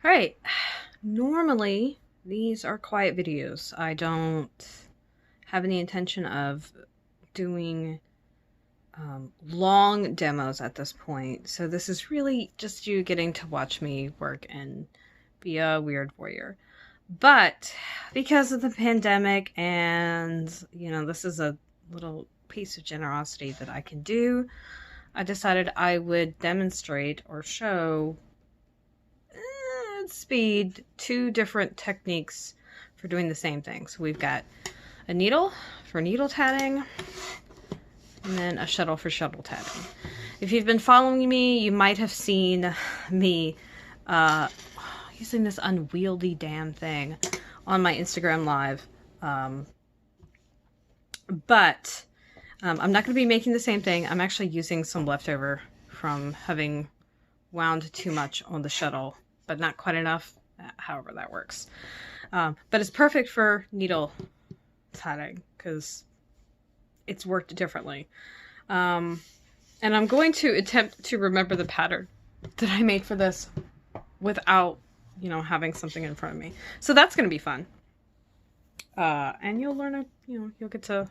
All right, normally these are quiet videos. I don't have any intention of doing long demos at this point. So this is really just you getting to watch me work and be a weird warrior. But because of the pandemic and, you know, this is a little piece of generosity that I can do, I decided I would demonstrate or show at speed 2 different techniques for doing the same thing. So we've got a needle for needle tatting and then a shuttle for shuttle tatting. If you've been following me, you might have seen me using this unwieldy damn thing on my Instagram live. But I'm not going to be making the same thing. I'm actually using some leftover from having wound too much on the shuttle, but not quite enough, however that works. But it's perfect for needle tatting because it's worked differently. And I'm going to attempt to remember the pattern that I made for this without, you know, having something in front of me. So that's going to be fun. And you'll learn, you'll get to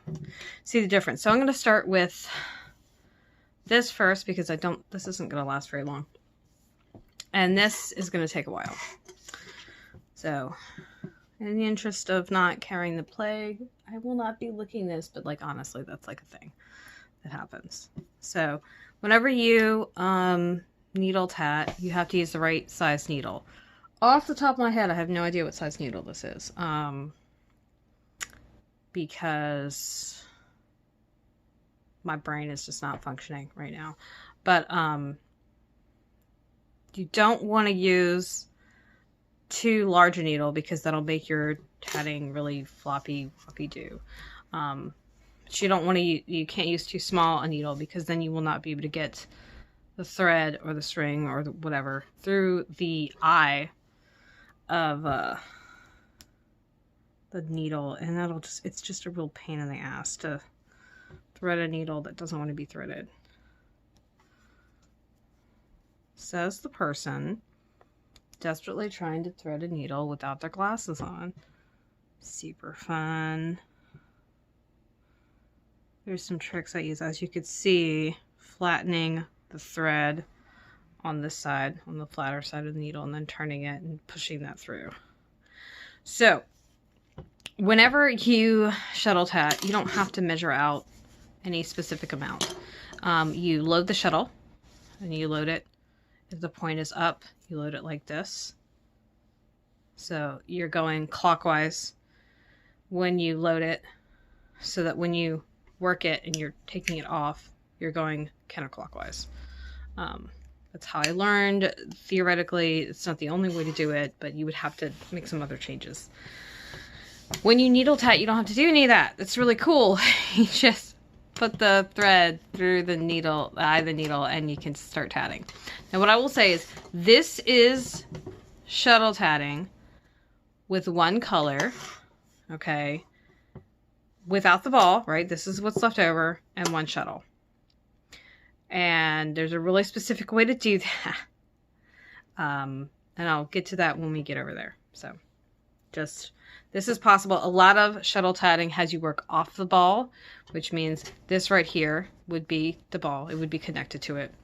see the difference. So I'm going to start with this first because this isn't going to last very long. And this is going to take a while. So in the interest of not carrying the plague, I will not be licking this, but like, honestly, that's like a thing that happens. So whenever you needle tat, you have to use the right size needle. Off the top of my head, I have no idea what size needle this is. Because my brain is just not functioning right now. But you don't want to use too large a needle because that'll make your tatting really floppy do. But you don't want to, you can't use too small a needle because then you will not be able to get the thread or the string or the whatever through the eye of the needle, and that'll just, it's just a real pain in the ass to thread a needle that doesn't want to be threaded. Says the person desperately trying to thread a needle without their glasses on. Super fun. There's some tricks I use. As you could see, flattening the thread on this side, on the flatter side of the needle, and then turning it and pushing that through. So whenever you shuttle tat, you don't have to measure out any specific amount. You load the shuttle and you load it. If the point is up, you load it like this. So you're going clockwise when you load it, so that when you work it and you're taking it off, you're going counterclockwise. That's how I learned. Theoretically, it's not the only way to do it, but you would have to make some other changes. When you needle tat, you don't have to do any of that. It's really cool. You just put the thread through the needle, the eye of the needle, and you can start tatting. Now what I will say is, this is shuttle tatting with one color, okay? Without the ball, right? This is what's left over, and one shuttle. And there's a really specific way to do that. And I'll get to that when we get over there. So just, this is possible. A lot of shuttle tatting has you work off the ball, which means this right here would be the ball. It would be connected to it.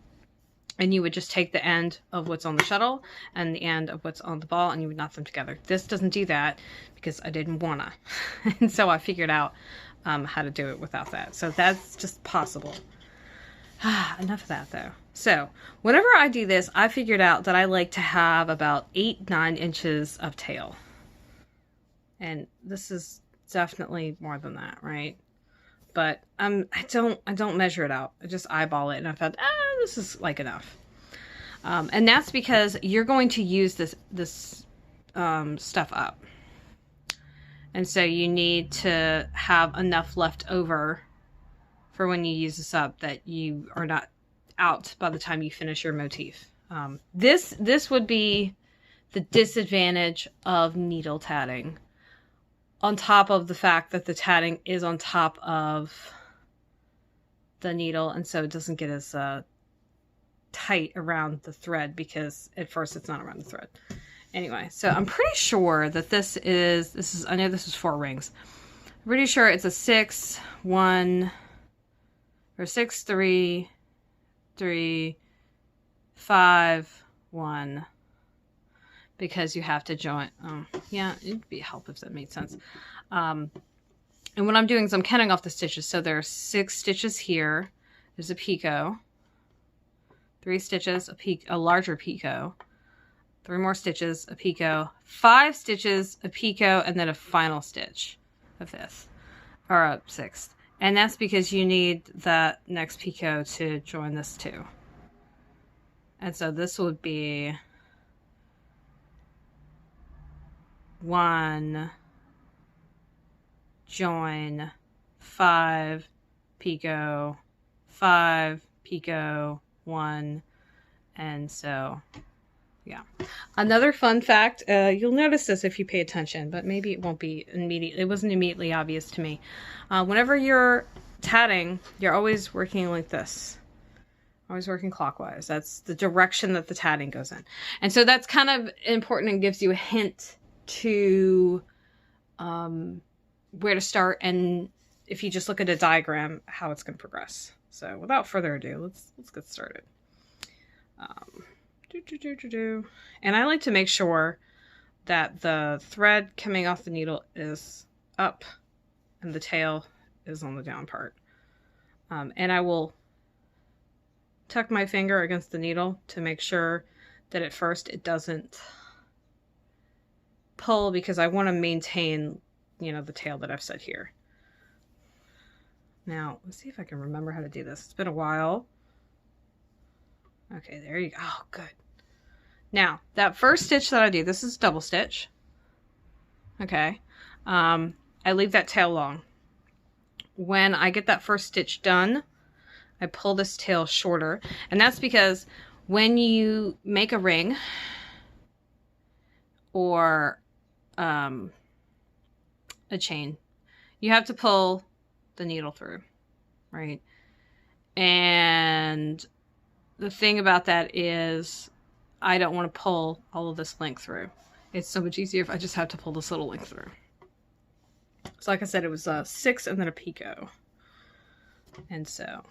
And you would just take the end of what's on the shuttle and the end of what's on the ball, and you would knot them together. This doesn't do that because I didn't wanna. And so I figured out how to do it without that. So that's just possible. Enough of that though. So whenever I do this, I figured out that I like to have about 8-9 inches of tail. And this is definitely more than that, right? But I don't measure it out. I just eyeball it, and I thought, this is like enough. And that's because you're going to use this stuff up. And so you need to have enough left over for when you use this up that you are not out by the time you finish your motif. This would be the disadvantage of needle tatting, on top of the fact that the tatting is on top of the needle, and so it doesn't get as tight around the thread, because at first it's not around the thread. Anyway, so I'm pretty sure that this is, I know this is 4 rings. I'm pretty sure it's a 6, 1, or 6, 3, 3, 5, 1, because you have to join. Yeah, it'd be a help if that made sense. And what I'm doing is I'm counting off the stitches. So there are 6 stitches here. There's a picot, 3 stitches, a larger picot, 3 more stitches, a picot, 5 stitches, a picot, and then a final stitch, a 5th, or a 6th. And that's because you need that next picot to join this too. And so this would be 1, join, 5, picot, 5, picot, 1, and so yeah. Another fun fact, you'll notice this if you pay attention, but maybe it won't be immediate. It wasn't immediately obvious to me. Whenever you're tatting, you're always working like this. Always working clockwise. That's the direction that the tatting goes in. And so that's kind of important and gives you a hint to where to start, and if you just look at a diagram, how it's going to progress. So without further ado, let's get started. And I like to make sure that the thread coming off the needle is up and the tail is on the down part. And I will tuck my finger against the needle to make sure that at first it doesn't pull, because I want to maintain, you know, the tail that I've set here. Now, let's see if I can remember how to do this. It's been a while. Okay, there you go. Oh, good. Now, that first stitch that I do, this is double stitch. Okay. I leave that tail long. When I get that first stitch done, I pull this tail shorter. And that's because when you make a ring or a chain, you have to pull the needle through, right? And the thing about that is I don't want to pull all of this length through. It's so much easier if I just have to pull this little length through. So like I said, it was a 6 and then a picot. And so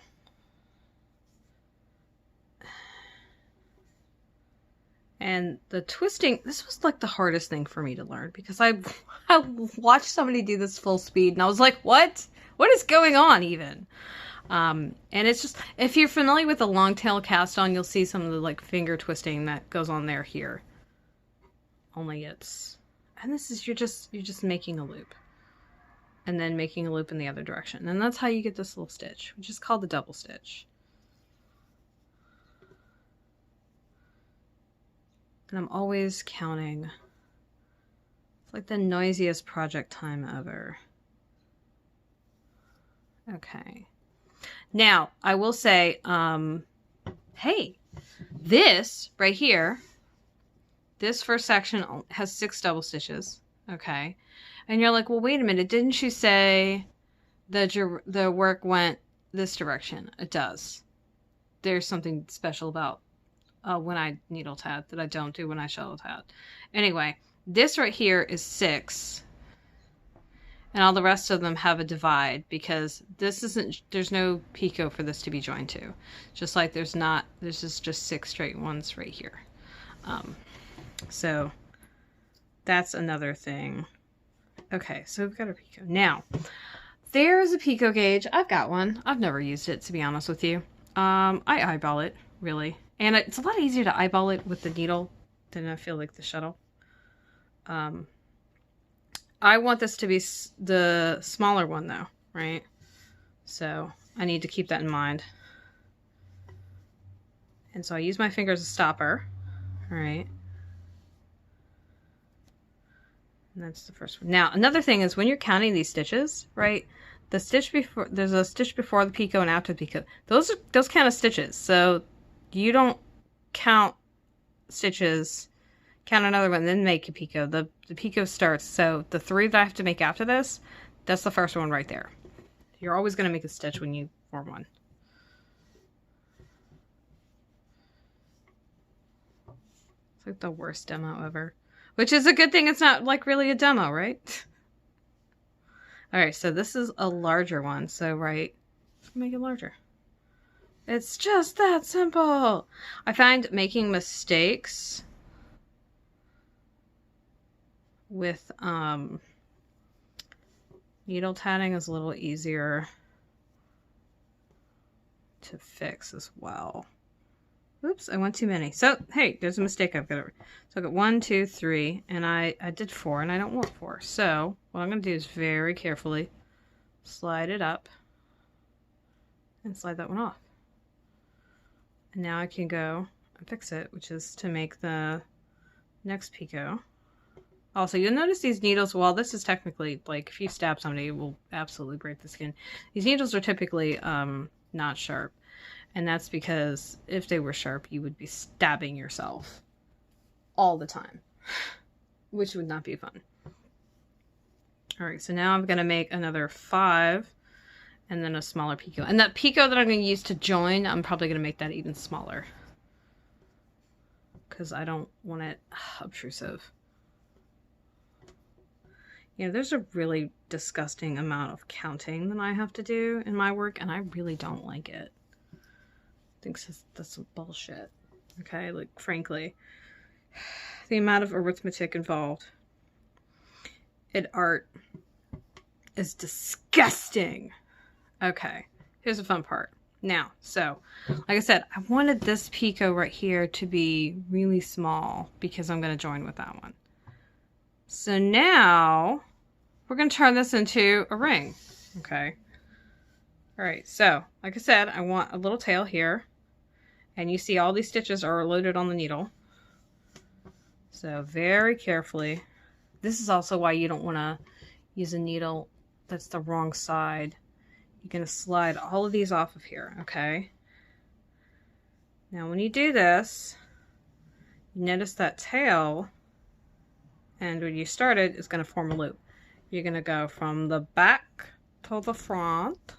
and the twisting, this was like the hardest thing for me to learn, because I watched somebody do this full speed and I was like, what is going on even? And it's just, if you're familiar with the long tail cast on, you'll see some of the like finger twisting that goes on there here. Only it's, and this is, you're just making a loop and then making a loop in the other direction. And that's how you get this little stitch, which is called the double stitch. And I'm always counting. It's like the noisiest project time ever. Okay. Now, I will say, hey, this right here, this first section has 6 double stitches, okay? And you're like, well, wait a minute, didn't you say the work went this direction? It does. There's something special about when I needle tat that I don't do when I shuttle tat. Anyway, this right here is 6. And all the rest of them have a divide, because this isn't, there's no picot for this to be joined to. Just like there's just 6 straight ones right here. So that's another thing. Okay, so we've got a picot. Now, there's a picot gauge. I've got one. I've never used it, to be honest with you. I eyeball it, really. And it's a lot easier to eyeball it with the needle than I feel like the shuttle. I want this to be the smaller one though, right? So I need to keep that in mind. And so I use my finger as a stopper, all right? And that's the first one. Now, another thing is when you're counting these stitches, right? The stitch before, there's a stitch before the picot and after the picot. Those count as stitches. So you don't count stitches, count another one, then make a picot. The picot starts, so the 3 that I have to make after this, that's the first one right there. You're always going to make a stitch when you form one. It's like the worst demo ever. Which is a good thing. It's not like really a demo, right? All right, so this is a larger one. So, right, let's make it larger. It's just that simple. I find making mistakes with needle tatting is a little easier to fix as well. Oops, I went too many. So, hey, there's a mistake I've got to... So I got 1, 2, 3, and I did 4, and I don't want 4. So what I'm going to do is very carefully slide it up and slide that one off. And now I can go and fix it, which is to make the next picot. Also, you'll notice these needles, while this is technically, like, if you stab somebody, it will absolutely break the skin. These needles are typically not sharp. And that's because if they were sharp, you would be stabbing yourself all the time, which would not be fun. All right, so now I'm going to make another 5 and then a smaller picot. And that picot that I'm going to use to join, I'm probably going to make that even smaller because I don't want it obtrusive. You know, there's a really disgusting amount of counting that I have to do in my work, and I really don't like it. Thinks that's some bullshit. Okay, like, frankly, the amount of arithmetic involved in art is disgusting. Okay, here's the fun part. Now, so, like I said, I wanted this picot right here to be really small because I'm going to join with that one. So now we're going to turn this into a ring. Okay. All right, so, like I said, I want a little tail here. And you see all these stitches are loaded on the needle. So very carefully. This is also why you don't want to use a needle that's the wrong side. You're going to slide all of these off of here, okay? Now when you do this, you notice that tail, and when you start it, it's going to form a loop. You're going to go from the back to the front,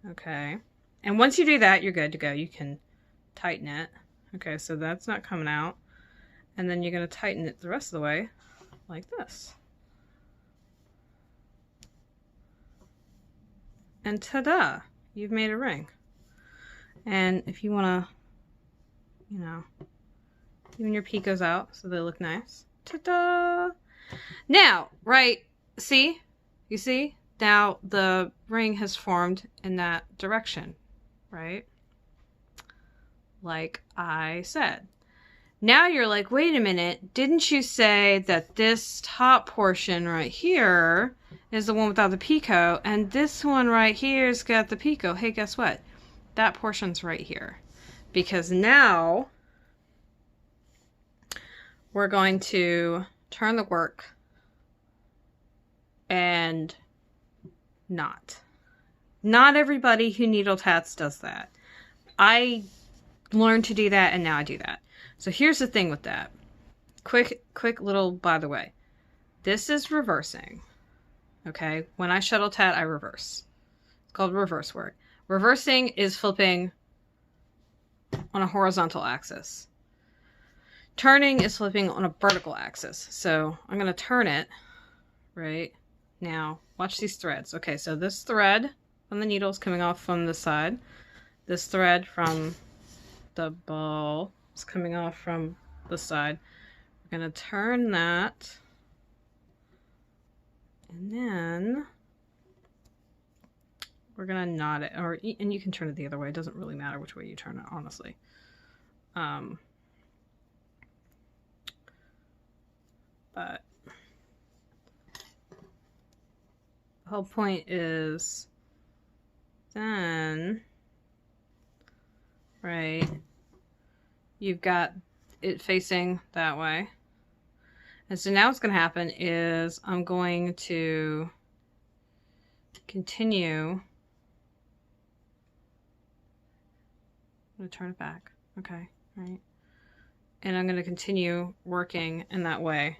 okay? And once you do that, you're good to go. You can tighten it. Okay, so that's not coming out. And then you're going to tighten it the rest of the way like this. And ta-da! You've made a ring. And if you want to, you know, even your picots out so they look nice. Ta-da! Now, right, see? You see? Now the ring has formed in that direction. Right? Like I said. Now you're like, wait a minute, didn't you say that this top portion right here is the one without the picot, and this one right here's got the picot? Hey, guess what? That portion's right here. Because now we're going to turn the work and Not everybody who needle tats does that. I learned to do that, and now I do that. So here's the thing with that. Quick little by the way. This is reversing. Okay? When I shuttle tat, I reverse. It's called reverse work. Reversing is flipping on a horizontal axis. Turning is flipping on a vertical axis. So I'm going to turn it right now. Watch these threads. Okay, so this thread on the needle is coming off from the side. This thread from the ball is coming off from the side. We're going to turn that. And then we're going to knot it. And you can turn it the other way. It doesn't really matter which way you turn it, honestly. But the whole point is then, right, you've got it facing that way. And so now what's going to happen is I'm going to continue. I'm going to turn it back. Okay, right. And I'm going to continue working in that way.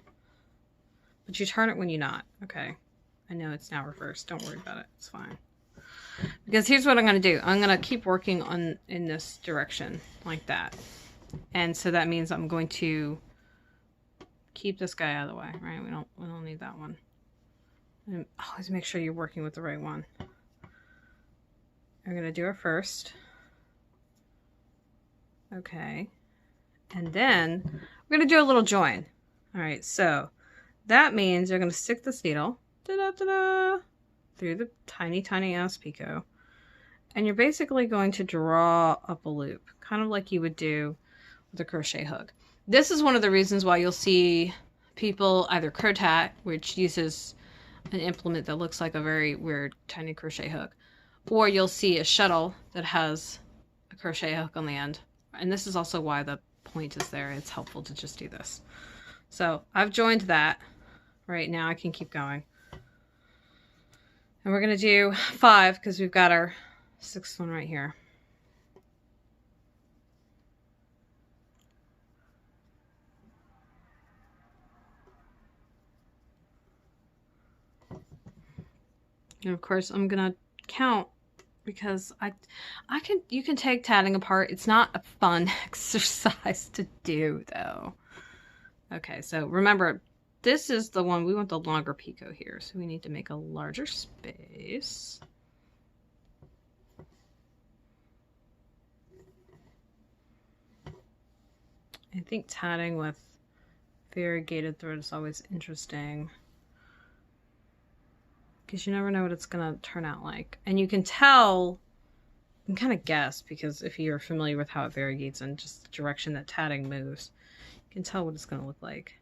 But you turn it when you knot. Okay. I know it's now reversed. Don't worry about it. It's fine. Because here's what I'm going to do. I'm going to keep working in this direction like that. And so that means I'm going to keep this guy out of the way, right? We don't need that one. And always make sure you're working with the right one. We're gonna do our first. Okay. And then we're gonna do a little join. All right, so that means you're gonna stick this needle through the tiny, tiny ass picot. And you're basically going to draw up a loop, kind of like you would do with a crochet hook. This is one of the reasons why you'll see people either crochet, which uses an implement that looks like a very weird tiny crochet hook, or you'll see a shuttle that has a crochet hook on the end. And this is also why the point is there. It's helpful to just do this. So I've joined that. Right now I can keep going. And we're going to do 5 because we've got our 6th one right here. And of course I'm gonna count because you can take tatting apart. It's not a fun exercise to do though. Okay, so remember this is the one we want the longer picot here, so we need to make a larger space. I think tatting with variegated thread is always interesting because you never know what it's gonna turn out like. And you can tell, you can kind of guess, because if you're familiar with how it variegates and just the direction that tatting moves, you can tell what it's gonna look like.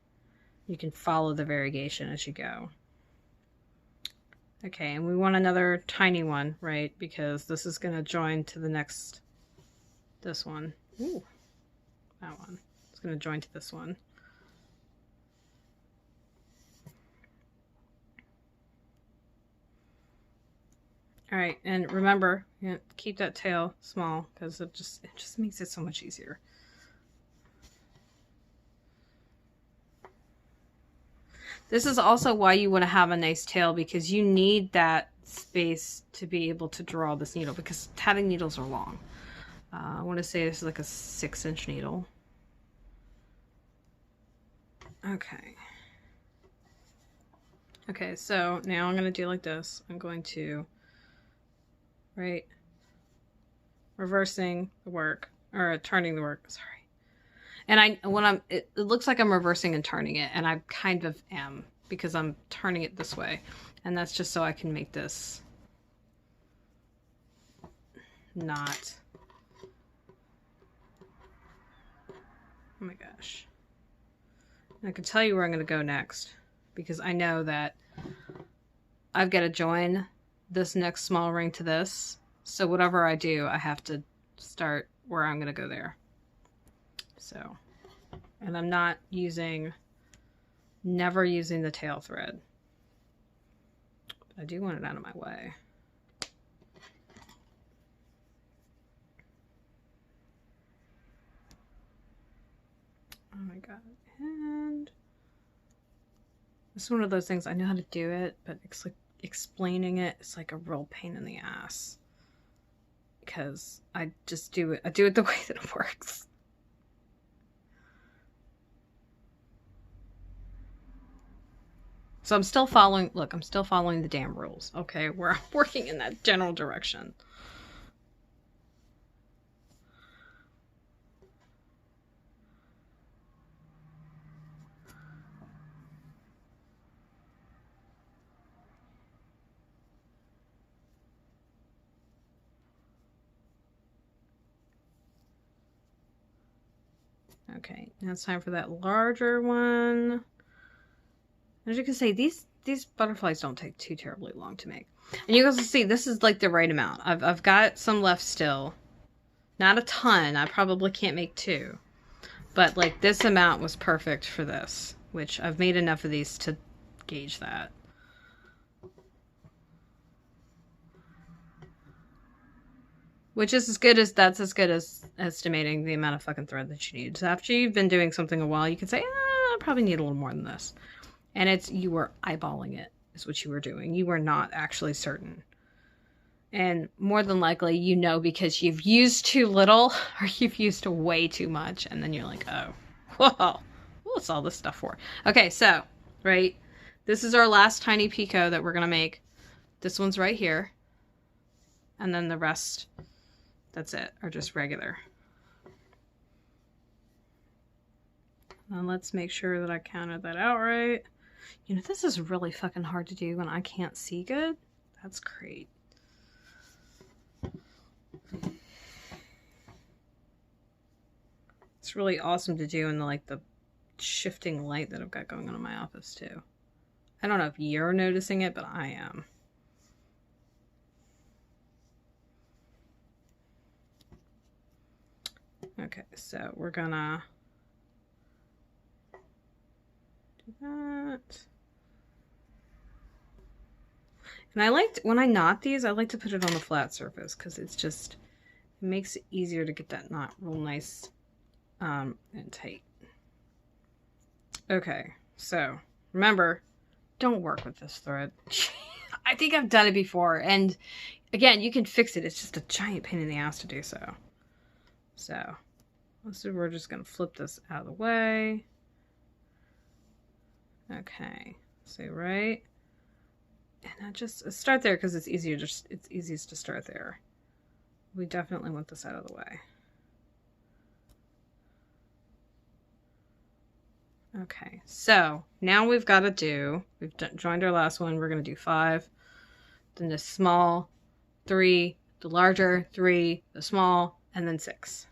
You can follow the variegation as you go. Okay, and we want another tiny one, right? Because this is gonna join to the next, this one. Ooh, that one. It's gonna join to this one. All right, and remember, you know, keep that tail small because it just makes it so much easier. This is also why you want to have a nice tail, because you need that space to be able to draw this needle, because tatting needles are long. I want to say this is like a 6-inch needle. Okay. Okay, so now I'm going to do like this. I'm going to, right, reversing the work, or turning the work, sorry. And it looks like I'm reversing and turning it, and I kind of am, because I'm turning it this way. And that's just so I can make this not, oh my gosh. And I can tell you where I'm going to go next, because I know that I've got to join this next small ring to this. So whatever I do, I have to start where I'm going to go there. So, and I'm not using, never using the tail thread. But I do want it out of my way. Oh my god. And this is one of those things, I know how to do it, but it's like explaining it, it's like a real pain in the ass. Because I just do it, I do it the way that it works. So I'm still following, look, I'm still following the damn rules, okay? Where I'm working in that general direction. Okay, now it's time for that larger one. As you can see, these butterflies don't take too terribly long to make. And you guys will see, this is like the right amount. I've got some left still. Not a ton. I probably can't make 2. But like this amount was perfect for this, which I've made enough of these to gauge that. Which is as good as, that's as good as estimating the amount of fucking thread that you need. So after you've been doing something a while, you can say, I probably need a little more than this. And it's, you were eyeballing it, is what you were doing. You were not actually certain. And more than likely, you know, because you've used too little or you've used way too much. And then you're like, oh, whoa, What's all this stuff for? Okay, so, right, this is our last tiny picot that we're going to make. This one's right here. And then the rest, that's it, are just regular. And let's make sure that I counted that out right. You know, this is really fucking hard to do when I can't see good. That's great. It's really awesome to do in the shifting light that I've got going on in my office too. I don't know if you're noticing it, but I am. Okay, so we're gonna do that. And I liked, when I knot these, I like to put it on a flat surface because it's just, it makes it easier to get that knot real nice and tight. Okay, so remember, don't work with this thread. I think I've done it before, and again, you can fix it. It's just a giant pain in the ass to do so. So, we're just going to flip this out of the way. Okay, so right, and I just start there because it's easier. It's easiest to start there. We definitely want this out of the way. Okay, so now we've got to do, we've joined our last one, we're going to do 5, then the small, 3, the larger, 3, the small, and then 6.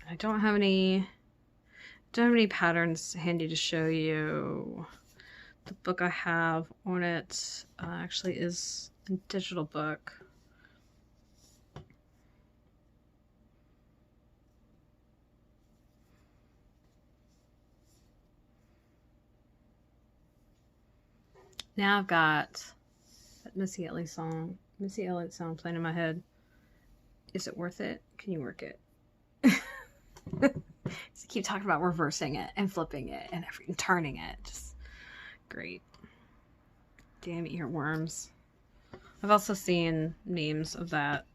I don't have any patterns handy to show you. The book I have on it actually is a digital book. Now I've got that Missy Elliott song playing in my head. Is it worth it? Can you work it? So keep talking about reversing it and flipping it and turning it. Just great. Damn earworms. I've also seen memes of that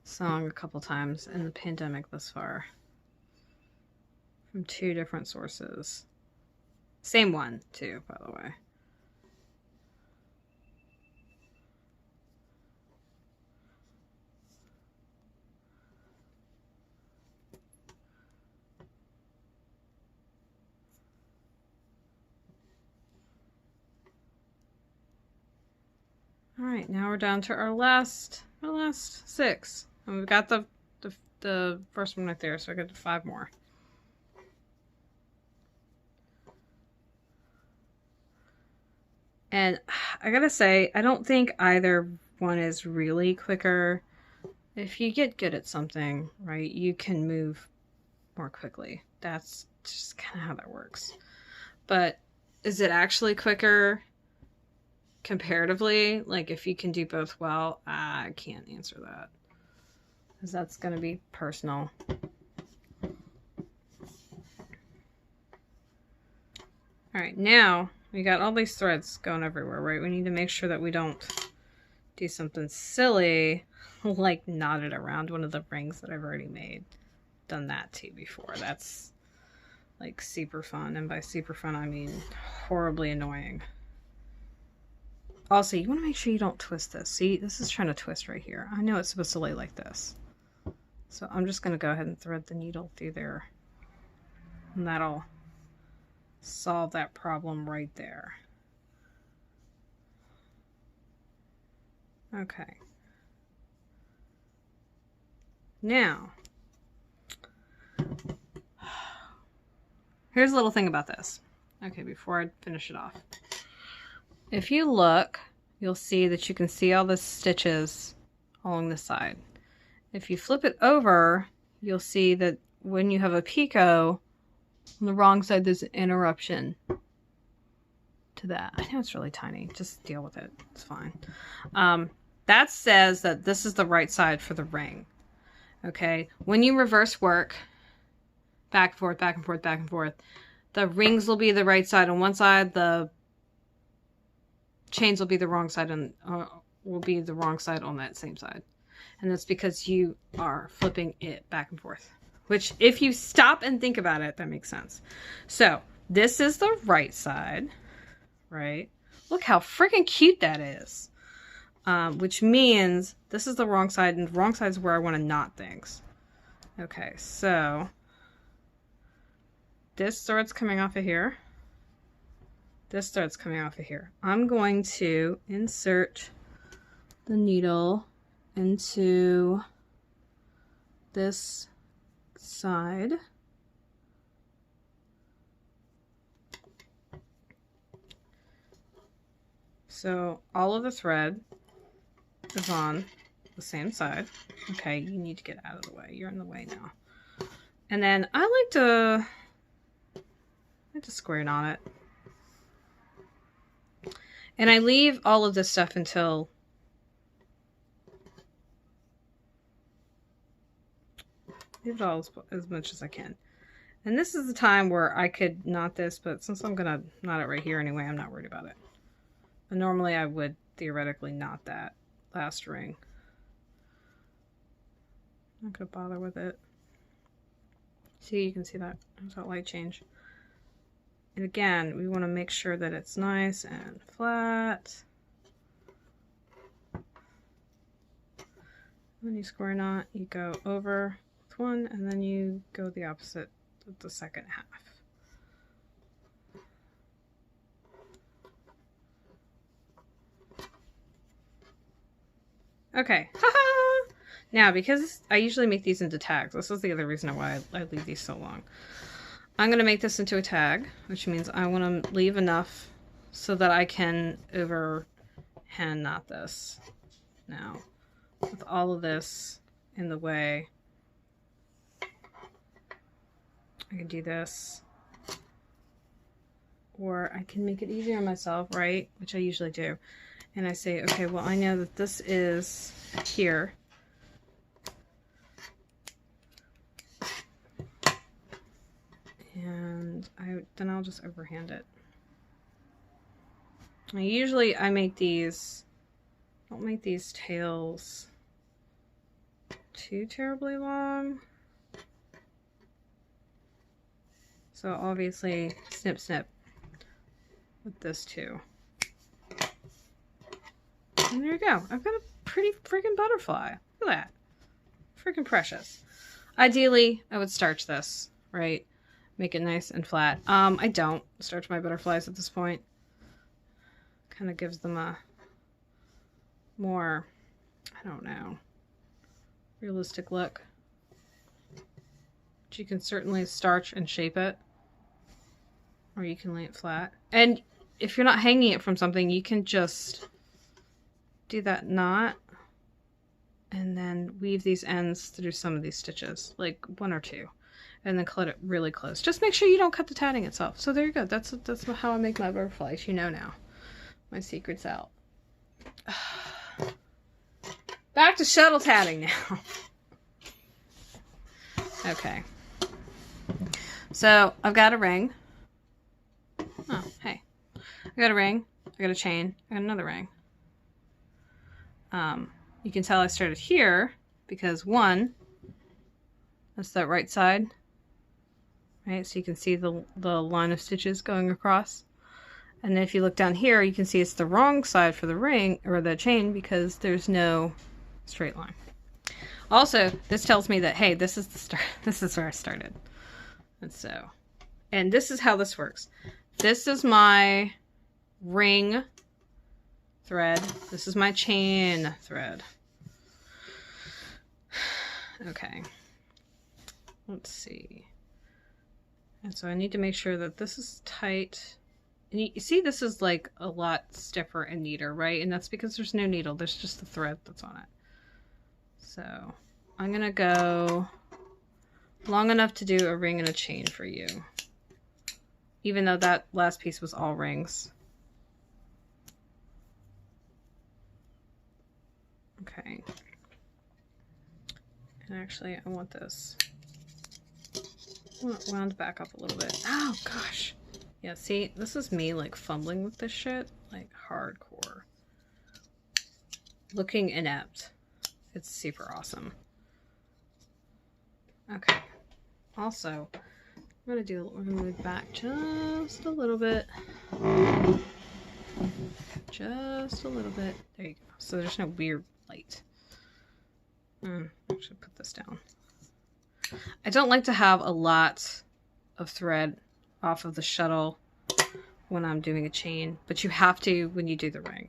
song a couple times in the pandemic thus far. From 2 different sources. Same one, too, by the way. All right, now we're down to our last 6, and we've got the first one right there, so I got 5 more. And I gotta say, I don't think either one is really quicker. If you get good at something, right, you can move more quickly. That's just kind of how that works. But is it actually quicker? Comparatively, like if you can do both well, I can't answer that because that's going to be personal. All right, now we got all these threads going everywhere, right? We need to make sure that we don't do something silly like knot it around one of the rings that I've already made. Done that too before. That's like super fun, and by super fun I mean horribly annoying. Also, you want to make sure you don't twist this. See, this is trying to twist right here. I know it's supposed to lay like this. So I'm just going to go ahead and thread the needle through there. And that'll solve that problem right there. Okay. Now, here's a little thing about this. Okay, before I finish it off. If you look, you'll see that you can see all the stitches along the side. If you flip it over, you'll see that when you have a picot, on the wrong side there's an interruption to that. I know it's really tiny. Just deal with it. It's fine. That says that this is the right side for the ring. Okay? When you reverse work, back and forth, back and forth, back and forth, the rings will be the right side on one side, the chains will be the wrong side and will be the wrong side on that same side. And that's because you are flipping it back and forth. which if you stop and think about it, that makes sense. So this is the right side, right? Look how freaking cute that is. Which means this is the wrong side, and the wrong side is where I want to knot things. Okay, so this thread's coming off of here. This thread's coming off of here. I'm going to insert the needle into this side. So all of the thread is on the same side. Okay, you need to get out of the way. You're in the way now. And then I like to square knot it. And I leave all of this stuff until leave it all as much as I can. And this is the time where I could knot this, but since I'm gonna knot it right here anyway, I'm not worried about it. But normally I would theoretically knot that last ring. I'm not gonna bother with it. See, you can see that. There's that light change. And again, we want to make sure that it's nice and flat. When you square knot, you go over with one, and then you go the opposite with the second half. Okay. Ha-ha! Now, because I usually make these into tags, this is the other reason why I leave these so long. I'm going to make this into a tag, which means I want to leave enough so that I can overhand knot this. Now, with all of this in the way, I can do this. Or I can make it easier on myself, right? Which I usually do. And I say, okay, well, I know that this is here. And then I'll just overhand it. Usually I make these, don't make these tails too terribly long. So obviously snip snip with this too. And there you go. I've got a pretty freaking butterfly. Look at that. Freaking precious. Ideally, I would starch this, right? Make it nice and flat. I don't starch my butterflies at this point. Kind of gives them a more, I don't know, realistic look. But you can certainly starch and shape it. Or you can lay it flat. And if you're not hanging it from something, you can just do that knot and then weave these ends through some of these stitches, like one or two. And then cut it really close. Just make sure you don't cut the tatting itself. So there you go. That's how I make my butterflies. You know now. My secret's out. Back to shuttle tatting now. Okay. So I've got a ring. Oh, hey. I got a ring. I got a chain. I got another ring. You can tell I started here because one, that's that right side. Right, so you can see the line of stitches going across. And then if you look down here, you can see it's the wrong side for the ring or the chain because there's no straight line. Also, this tells me that, hey, this is the start. This is where I started. And this is how this works. This is my ring thread. This is my chain thread. Okay. Let's see. And so I need to make sure that this is tight. And you see this is like a lot stiffer and neater, right? And that's because there's no needle. There's just the thread that's on it. So I'm going to go long enough to do a ring and a chain for you. Even though that last piece was all rings. Okay. And actually, I want this wound back up a little bit. Oh, gosh. Yeah, see, this is me, like, fumbling with this shit. Like, hardcore. Looking inept. It's super awesome. Okay. Also, we're gonna move back just a little bit. Just a little bit. There you go. So there's no weird light. I should put this down. I don't like to have a lot of thread off of the shuttle when I'm doing a chain, but you have to when you do the ring.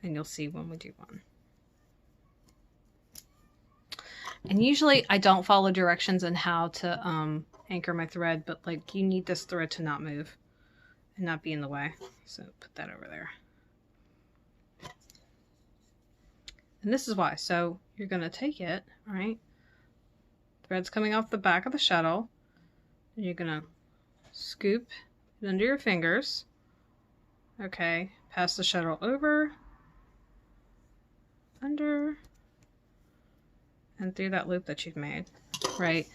And you'll see when we do one. And usually I don't follow directions on how to anchor my thread, but like you need this thread to not move and not be in the way. So put that over there. And this is why. So you're going to take it, right? Thread's coming off the back of the shuttle. And you're going to scoop it under your fingers. Okay. Pass the shuttle over, under, and through that loop that you've made, right?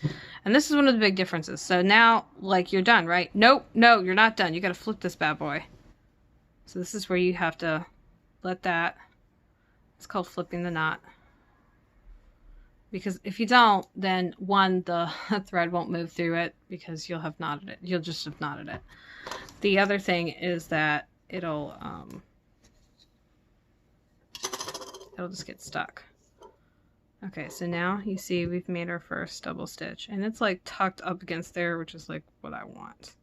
And this is one of the big differences. So now, like, you're done, right? Nope, no, you're not done. You got to flip this bad boy. So this is where you have to let that, it's called flipping the knot. Because if you don't, then one, the thread won't move through it because you'll have knotted it. You'll just have knotted it. The other thing is that it'll just get stuck. Okay, so now you see we've made our first double stitch, and it's like tucked up against there, which is like what I want.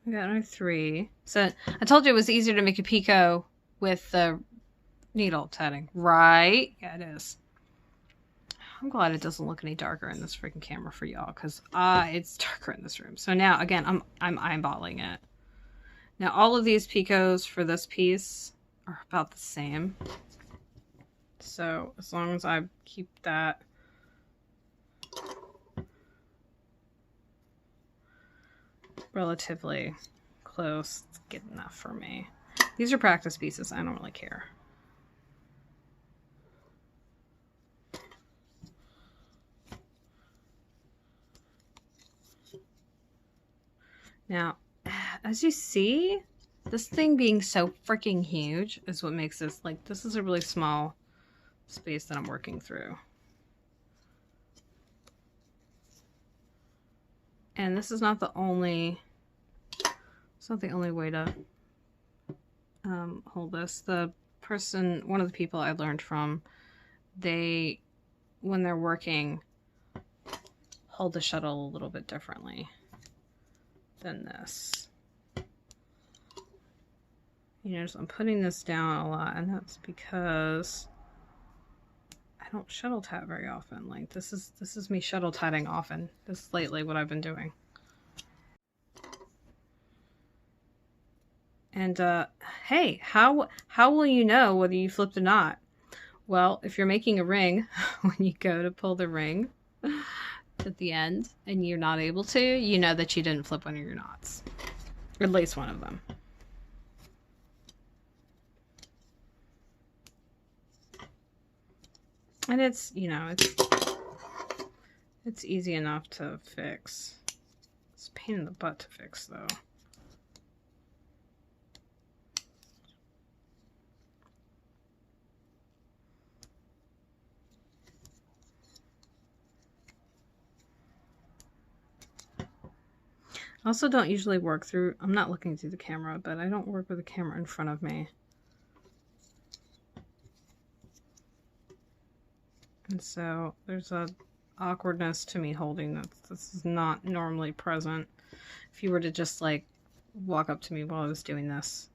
We got our 3. So I told you it was easier to make a picot with the needle tatting, right? Yeah, it is. I'm glad it doesn't look any darker in this freaking camera for y'all, because it's darker in this room. So now, again, I'm eyeballing it. Now, all of these picots for this piece are about the same. So as long as I keep that relatively close, it's good enough for me. These are practice pieces. I don't really care. Now, as you see, this thing being so freaking huge is what makes this, like, this is a really small space that I'm working through. And this is not the only, it's not the only way to hold this. The person, one of the people I learned from, they, when they're working, hold the shuttle a little bit differently than this. You notice I'm putting this down a lot, and that's because I don't shuttle tat very often. Like, this is me shuttle tatting often. This is lately what I've been doing. And hey, how will you know whether you flipped a knot? Well, if you're making a ring, when you go to pull the ring at the end and you're not able to, you know that you didn't flip one of your knots, or at least one of them. And it's, you know, it's easy enough to fix. It's a pain in the butt to fix, though. I also don't usually work through, I'm not looking through the camera, but I don't work with the camera in front of me. And so there's a awkwardness to me holding this. This is not normally present. If you were to just like walk up to me while I was doing this,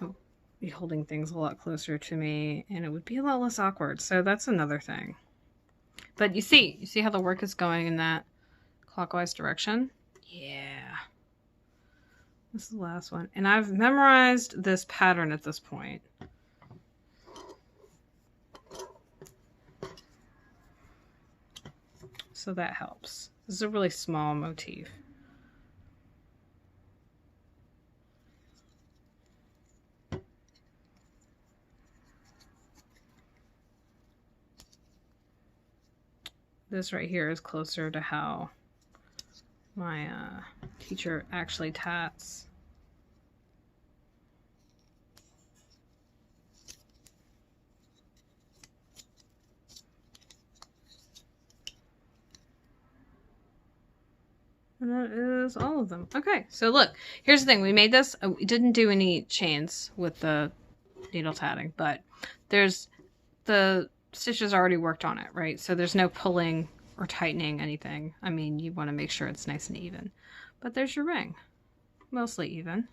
I'd be holding things a lot closer to me and it would be a lot less awkward. So that's another thing. But you see how the work is going in that clockwise direction? Yeah. This is the last one. And I've memorized this pattern at this point. So that helps. This is a really small motif. this right here is closer to how my teacher actually tats. And that is all of them. Okay, so look, here's the thing. We made this. We didn't do any chains with the needle tatting, but there's the stitches already worked on it, right? So there's no pulling or tightening anything. I mean, you want to make sure it's nice and even. But there's your ring. Mostly even.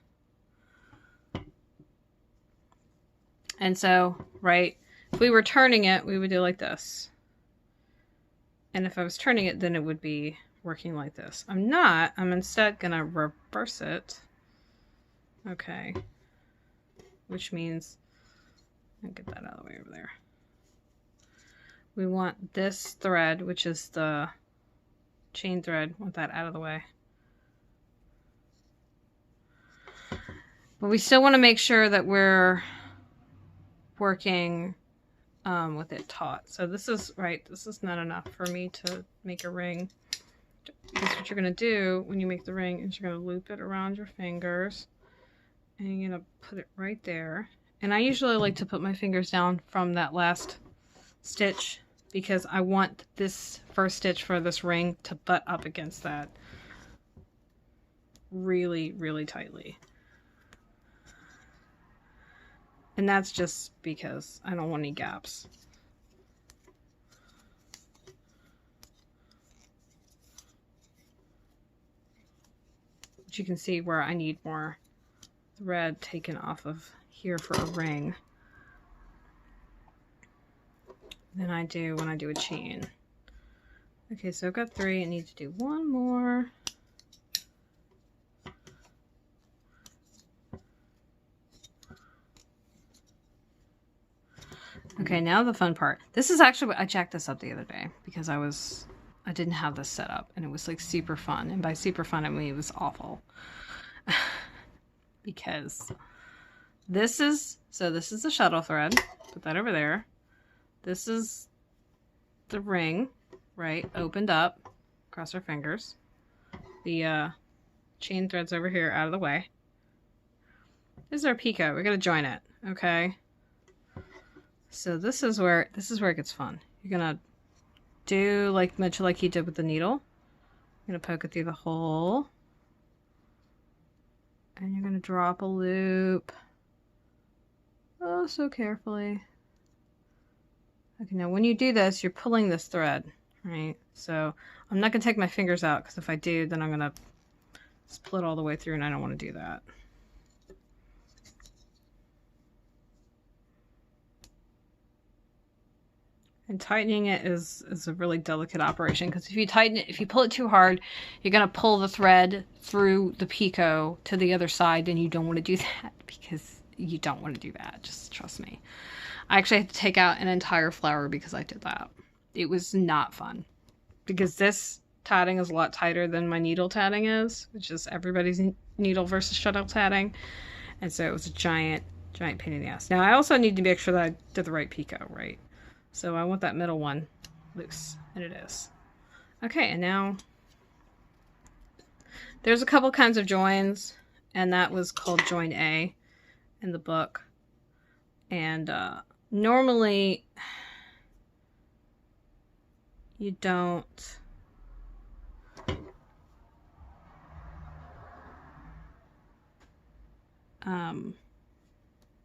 And so, right, if we were turning it, we would do like this. And if I was turning it, then it would be working like this. I'm not. I'm instead gonna reverse it. Okay. Which means, I'll get that out of the way over there. We want this thread, which is the chain thread, want that out of the way. But we still want to make sure that we're working with it taut. So this is, right, this is not enough for me to make a ring. Because what you're going to do when you make the ring is you're going to loop it around your fingers. And you're going to put it right there. And I usually like to put my fingers down from that last stitch because I want this first stitch for this ring to butt up against that really, really tightly. And that's just because I don't want any gaps. But you can see where I need more thread taken off of here for a ring than I do when I do a chain. Okay, so I've got 3. I need to do one more. Okay, now the fun part. This is actually what I jacked this up the other day because I didn't have this set up and it was like super fun. And by super fun, I mean it was awful. Because this is the shuttle thread. Put that over there. This is the ring, right? Opened up, cross our fingers. The chain thread's over here out of the way. This is our picot. We're gonna join it, okay? So this is where it gets fun. You're gonna do much like you did with the needle. You're gonna poke it through the hole. And you're gonna drop a loop. Oh, so carefully. Okay, now when you do this, you're pulling this thread, right? So I'm not gonna take my fingers out because if I do, then I'm gonna split all the way through and I don't want to do that. And tightening it is a really delicate operation because if you tighten it, if you pull it too hard, you're going to pull the thread through the picot to the other side, and you don't want to do that because you don't want to do that. Just trust me. I actually had to take out an entire flower because I did that. It was not fun because this tatting is a lot tighter than my needle tatting is, which is everybody's needle versus shuttle tatting. And so it was a giant pain in the ass. Now I also need to make sure that I did the right picot, right? So I want that middle one loose, and it is. Okay, and now there's a couple kinds of joins, and that was called join A in the book. And normally you don't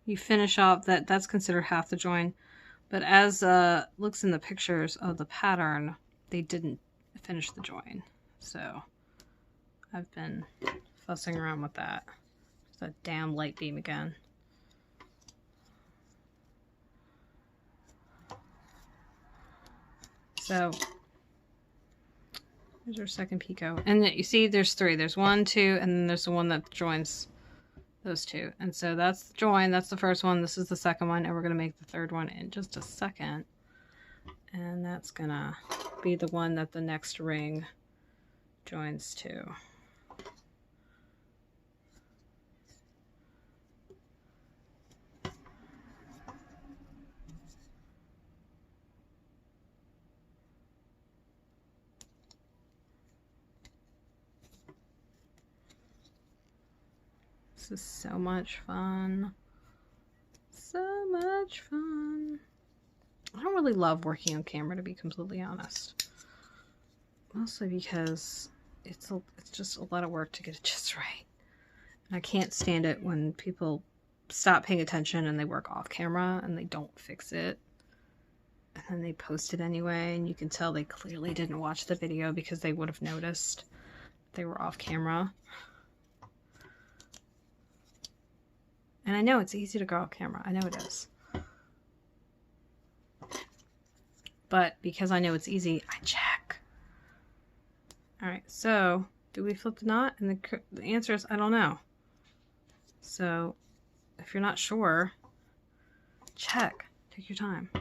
you finish off that's considered half the join. But as looks in the pictures of the pattern, they didn't finish the join. So I've been fussing around with that. That damn light beam again. So here's our second picot. And you see there's 3. There's 1, 2, and then there's the one that joins those 2. And so that's the join. That's the first one. This is the second one. And we're going to make the third one in just a second. And that's going to be the one that the next ring joins to. This is so much fun. So much fun. I don't really love working on camera, to be completely honest. Mostly because it's just a lot of work to get it just right. And I can't stand it when people stop paying attention and they work off camera and they don't fix it. And then they post it anyway, and you can tell they clearly didn't watch the video because they would have noticed they were off camera. And I know it's easy to go off camera. I know it is. But because I know it's easy, I check. Alright, so do we flip the knot? And the answer is I don't know. So if you're not sure, check. Take your time.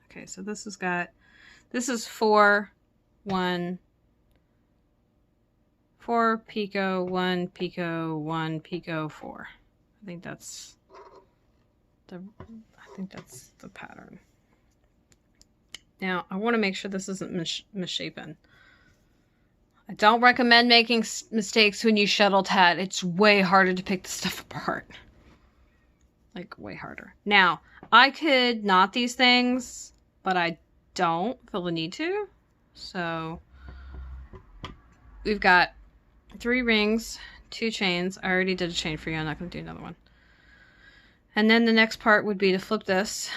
Okay, so this is 4 picot, 1 picot, 1 picot 4. I think that's the pattern. Now, I want to make sure this isn't misshapen. I don't recommend making mistakes when you shuttle tat. It's way harder to pick the stuff apart. Like, way harder. Now, I could knot these things, but I don't feel the need to. So, we've got 3 rings, 2 chains. I already did a chain for you. I'm not going to do another one. And then the next part would be to flip this,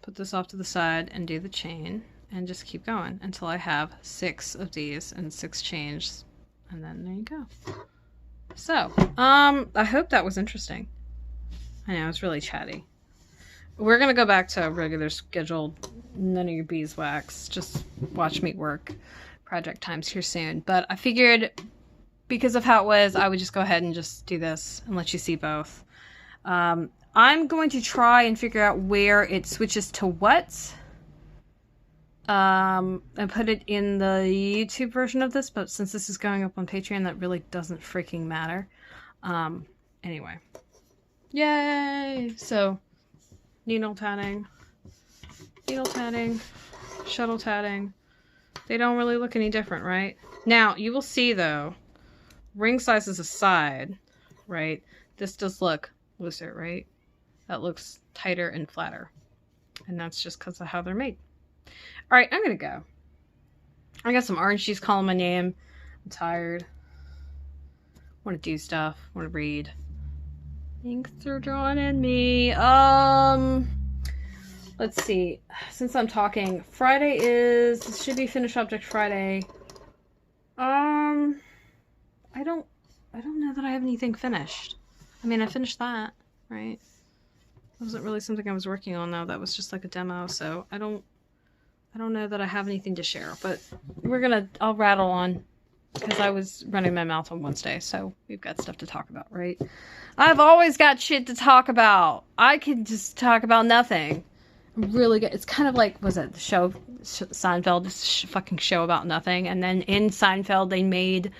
put this off to the side, and do the chain, and just keep going until I have 6 of these and 6 chains, and then there you go. So, I hope that was interesting. I know, it's really chatty. We're gonna go back to a regular scheduled, none of your beeswax, just watch me work project times here soon. But I figured, because of how it was, I would just go ahead and just do this and let you see both. I'm going to try and figure out where it switches to what. And put it in the YouTube version of this, but since this is going up on Patreon, that really doesn't freaking matter. Anyway. Yay! So, needle tatting, shuttle tatting. They don't really look any different, right? Now, you will see, though, ring sizes aside, right? This does look looser, right? That looks tighter and flatter. And that's just because of how they're made. Alright, I'm gonna go. I got some orange juice calling my name. I'm tired. Want to do stuff. Want to read. Thanks for joining me. Let's see. Since I'm talking, Friday this should be Finished Object Friday. I don't know that I have anything finished. I mean, I finished that, right? It wasn't really something I was working on though. That was just like a demo, so I don't know that I have anything to share, but I'll rattle on because I was running my mouth on Wednesday, so we've got stuff to talk about, right? I've always got shit to talk about. I can just talk about nothing. I'm really good. It's kind of like, was it the show, Seinfeld, this fucking show about nothing, and then in Seinfeld they made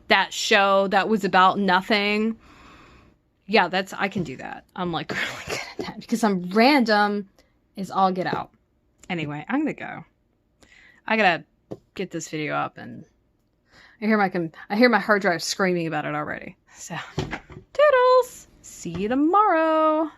that show that was about nothing. Yeah, I can do that. I'm like really good at that because I'm random as all get out. Anyway, I'm gonna go. I gotta get this video up, and I hear my hard drive screaming about it already. So, toodles! See you tomorrow!